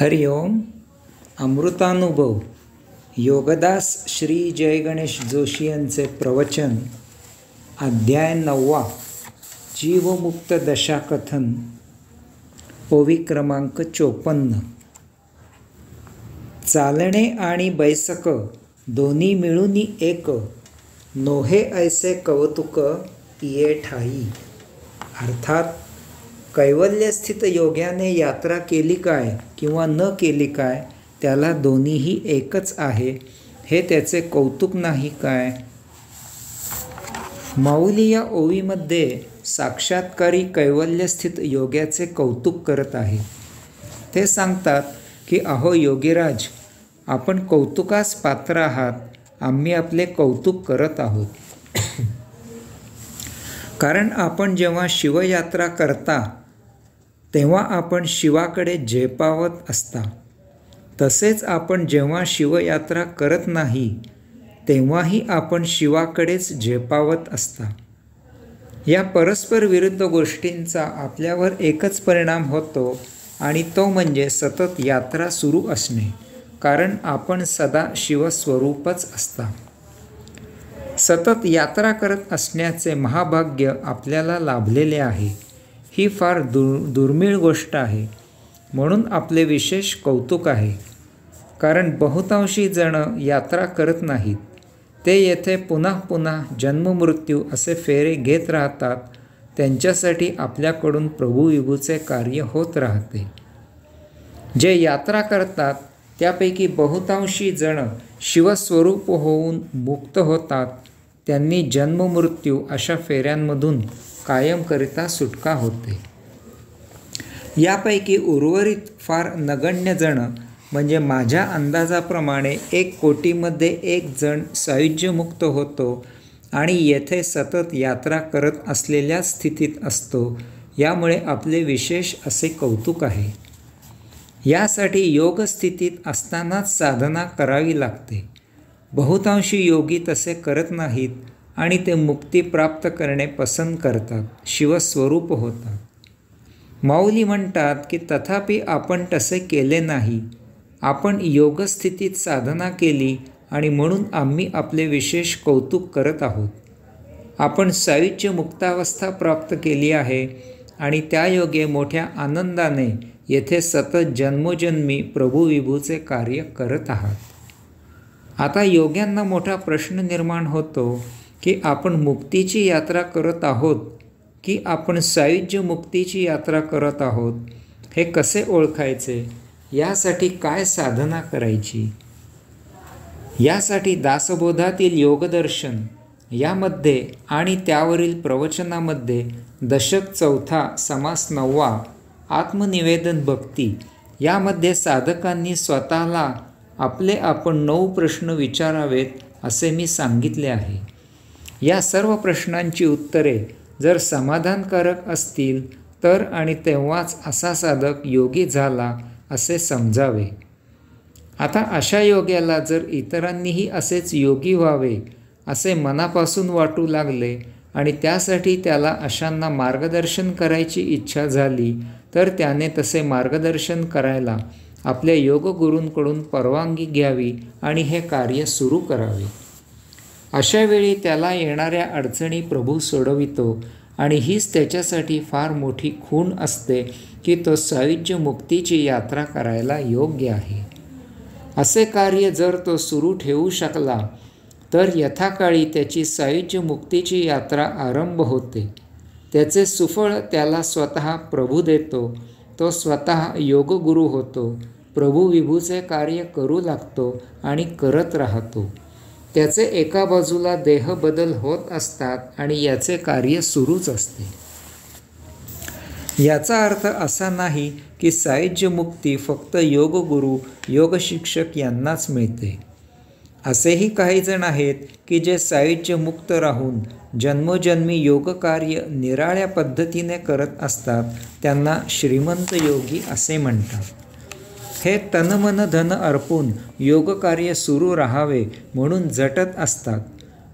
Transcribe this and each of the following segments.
हरि ओम. अमृतानुभव योगदास श्री जय गणेश जोशी यांचे प्रवचन. अध्याय 9. जीवमुक्त दशाकथन. ओवी क्रमांक 54. चालणे आणि बैसक दोन्ही मिळून एक, नोहे ऐसे कौतुक ये ठाई. अर्थात कैवल्यस्थित योग्याने यात्रा केली काय किंवा न केली काय, त्याला दोन्हीही एकच आहे, हे त्याचे कौतुक नाही काय. माऊली या ओवीमध्ये साक्षात्कारी कैवल्यस्थित योग्याचे कौतुक करत आहे. ते सांगतात की अहो योगीराज, आपण कौतुकास पात्र आहात. आम्ही आपले कौतुक करत आहोत. कारण आपण जेव्हा शिवयात्रा करता तेव्हा आपण शिवाकडे झेपावत असता. तसेच आपण जेव्हा शिवयात्रा करत नाही तेव्हाही आपण शिवाकडेच झेपावत असता. या परस्पर विरुद्ध गोष्टींचा आपल्यावर एकच परिणाम होतो आणि तो म्हणजे सतत यात्रा सुरू असणे. कारण आपण सदा शिवस्वरूपच असता. सतत यात्रा करत असण्याचे महाभाग्य आपल्याला लाभलेले आहे. ही फार दुर्मिळ गोष्ट आहे. म्हणून आपले विशेष कौतुक आहे. कारण बहुतांशी जण यात्रा करत नाहीत. ते येथे पुन्हा पुन्हा जन्ममृत्यू असे फेरे घेत राहतात. त्यांच्यासाठी आपल्याकडून प्रभुविभूचे कार्य होत राहते. जे यात्रा करतात त्यापैकी बहुतांशी जण शिवस्वरूप होऊन मुक्त होतात. त्यांनी जन्ममृत्यू अशा फेऱ्यांमधून कायमकरिता सुटका होते. यापैकी उर्वरित फार नगण्य जण, म्हणजे माझ्या अंदाजाप्रमाणे 1 कोटीमध्ये 1 जण सायुज्यमुक्त होतो आणि येथे सतत यात्रा करत असलेल्या स्थितीत असतो. यामुळे आपले विशेष असे कौतुक आहे. यासाठी योगस्थितीत असतानाच साधना करावी लागते. बहुतांशी योगी तसे करत नाहीत आणि ते मुक्ती प्राप्त करणे पसंत करतात, शिवस्वरूप होतात. माऊली म्हणतात की तथापि आपण तसे केले नाही. आपण योगस्थितीत साधना केली आणि म्हणून आम्ही आपले विशेष कौतुक करत आहोत. आपण सायुज्य मुक्तावस्था प्राप्त केली आहे आणि त्या योगे मोठ्या आनंदाने येथे सतत जन्मोजन्मी प्रभुविभूचे कार्य करत आहात. आता योग्यांना मोठा प्रश्न निर्माण होतो की आपण मुक्तीची यात्रा करत आहोत की आपण सायुज्य मुक्तीची यात्रा करत आहोत, हे कसे ओळखायचे? यासाठी काय साधना करायची? यासाठी दासबोधातील योगदर्शन यामध्ये आणि त्यावरील प्रवचनामध्ये दशक 4 समास 9 आत्मनिवेदन भक्ती यामध्ये साधकांनी स्वतःला आपले आपण 9 प्रश्न विचारावेत असे मी सांगितले आहे. या सर्व प्रश्नांची उत्तरे जर समाधानकारक असतील तर आणि तेव्हाच असा साधक योगी झाला असे समजावे. आता अशा योग्याला जर इतरांनीही असेच योगी व्हावे असे मनापासून वाटू लागले आणि त्यासाठी त्याला अशांना मार्गदर्शन करायची इच्छा झाली तर त्याने तसे मार्गदर्शन करायला आपल्या योगगुरूंकडून परवानगी घ्यावी आणि हे कार्य सुरू करावे. अशावेळी त्याला येणाऱ्या अडचणी प्रभू सोडवितो आणि हीच त्याच्यासाठी फार मोठी खूण असते की तो सायुज्य मुक्तीची यात्रा करायला योग्य आहे. असे कार्य जर तो सुरू ठेवू शकला तर यथाकाळी त्याची सायुज्य मुक्तीची यात्रा आरंभ होते. त्याचे सुफळ त्याला स्वतः प्रभू देतो. तो स्वतः योगगुरू होतो. प्रभू विभूचे कार्य करू लागतो आणि करत राहतो. त्याचे एका बाजूला देह बदल होत असतात आणि याचे कार्य सुरूच असते. याचा अर्थ असा नाही की सायुज्य मुक्ती फक्त योगगुरू योगशिक्षक यांनाच मिळते. असेही काही जण आहेत की जे सायुज्य मुक्त राहून जन्मोजन्मी योगकार्य निराळ्या पद्धतीने करत असतात. त्यांना श्रीमंत योगी असे म्हणतात. हे तनमन धन अर्पून योगकार्य सुरू राहावे म्हणून झटत असतात,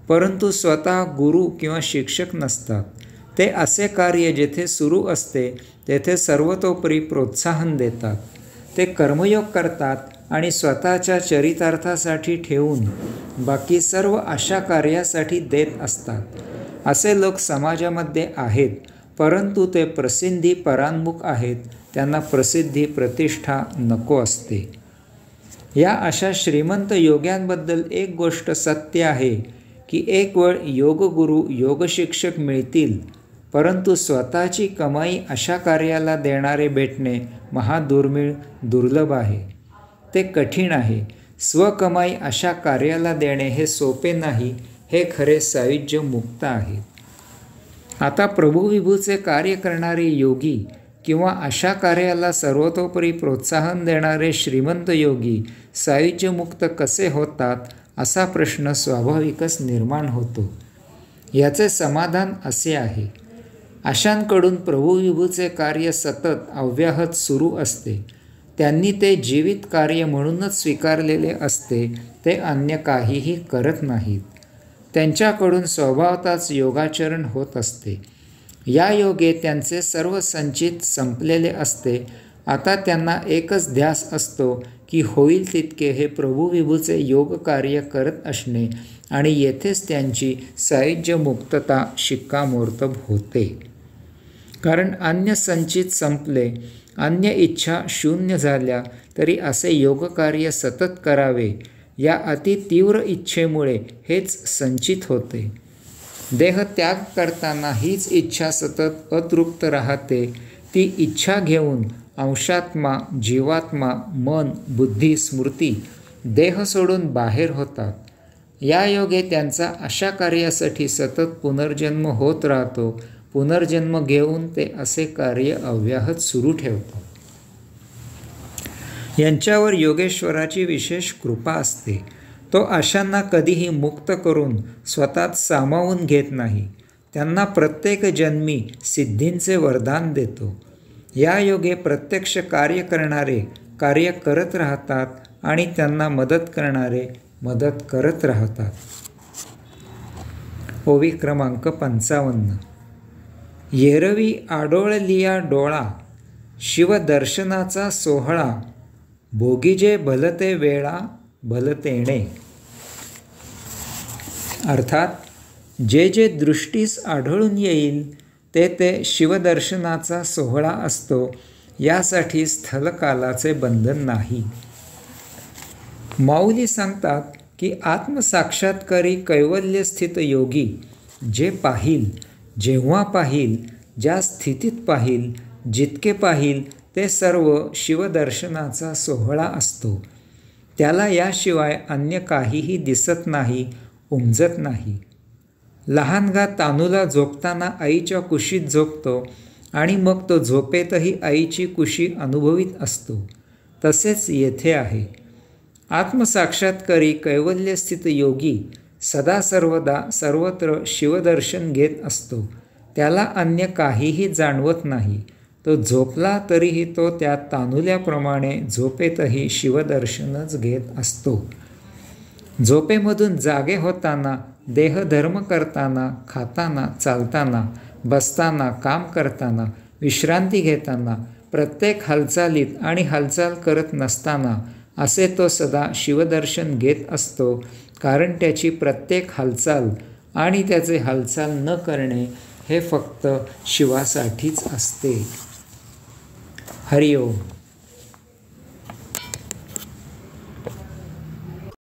परंतु स्वतः गुरु किंवा शिक्षक नसतात. ते असे कार्य जेथे सुरू असते तेथे सर्वतोपरी प्रोत्साहन देतात. ते कर्मयोग करतात आणि स्वतःच्या चरितार्थासाठी ठेवून बाकी सर्व अशा कार्यासाठी देत असतात। असे लोक समाजामध्ये आहेत, परंतु ते प्रसिद्धी परांमुख आहेत, त्यांना प्रसिद्धी प्रतिष्ठा नको असते। या अशा श्रीमंत योग्यांबद्दल एक गोष्ट सत्य आहे की एक वेळ योगगुरू योगशिक्षक मिळतील, परंतु स्वतःची कमाई अशा कार्याला देणारे भेटणे महादुर्मिळ दुर्लभ आहे। ते कठीण आहे। स्वकमाई अशा कार्याला देणे हे सोपे नाही, हे खरे सायुज्य मुक्त आहे। आता प्रभुविभूचे कार्य करणारे योगी किंवा अशा कार्याला सर्वतोपरी प्रोत्साहन देणारे श्रीमंत योगी सायुज्यमुक्त कसे होतात, असा प्रश्न स्वाभाविकच निर्माण होतो। याचे समाधान असे आहे, अशांकडून प्रभुविभूचे कार्य सतत अव्याहत सुरू असते। त्यांनी ते जीवित कार्य म्हणूनच स्वीकारलेले असते, ते अन्य काहीही करत नाहीत। त्यांच्याकडून स्वभावतःच योगाचरण होत असते। या योगे त्यांचे सर्व संचित संपलेले असते। आता त्यांना एकच ध्यास असतो की होईल तितके हे प्रभुविभूचे योग कार्य करत असणे, आणि येथेच त्यांची सायुज्य मुक्तता शिक्कामोर्तब होते। कारण अन्य संचित संपले, अन्य इच्छा शून्य झाल्या तरी असे योगकार्य सतत करावे, या अतितीव्र इच्छेमुळे हेच संचित होते। देह त्याग करताना हीच इच्छा सतत अतृप्त राहते। ती इच्छा घेऊन अंशात्मा, जीवात्मा, मन, बुद्धी, स्मृती देह सोडून बाहेर होतात। या योगे त्यांचा अशा कार्यासाठी सतत पुनर्जन्म होत राहतो। पुनर्जन्म घेऊन ते असे कार्य अव्याहत सुरू ठेवतात। यांच्यावर योगेश्वराची विशेष कृपा असते। तो अशांना कधीही मुक्त करून स्वतःत सामावून घेत नाही, त्यांना प्रत्येक जन्मी सिद्धींचे वरदान देतो। या योगे प्रत्यक्ष कार्य करणारे कार्य करत राहतात आणि त्यांना मदत करणारे मदत करत राहतात। ओवी क्रमांक 55। येरवी आडोळलिया डोळा, शिवदर्शनाचा सोहळा, भोगीजे भलते वेळा भलतेणे। अर्थात जे जे दृष्टीस आढळून येईल ते ते शिवदर्शनाचा सोहळा असतो, यासाठी स्थलकालाचे बंधन नाही। माऊली सांगतात की आत्मसाक्षात्कारी कैवल्यस्थित योगी जे पाहिल, जेव्हा पाहिल, ज्या स्थितीत पाहिल, जितके पाहिल ते सर्व शिवदर्शनाचा सोहळा असतो। त्याला याशिवाय अन्य काहीही दिसत नाही, उमजत नाही। लहानगा तानूला झोपताना आईच्या कुशीत झोपतो आणि मग तो झोपेतही आईची कुशी अनुभवित असतो, तसेच येथे आहे। आत्मसाक्षात्कारी कैवल्यस्थित योगी सदा सर्वदा सर्वत्र शिवदर्शन घेत असतो। त्याला अन्य काहीही जाणवत नाही। तो झोपला तरीही तो त्या तानुल्याप्रमाणे झोपेतही शिवदर्शनच घेत असतो। झोपेमधून जागे होताना, देहधर्म करताना, खाताना, चालताना, बसताना, काम करताना, विश्रांती घेताना, प्रत्येक हालचालीत आणि हालचाल करत नसताना असे तो सदा शिवदर्शन घेत असतो। कारण त्याची प्रत्येक हालचाल आणि त्याचे हालचाल न करणे हे फक्त शिवासाठीच असते। हरि ओम।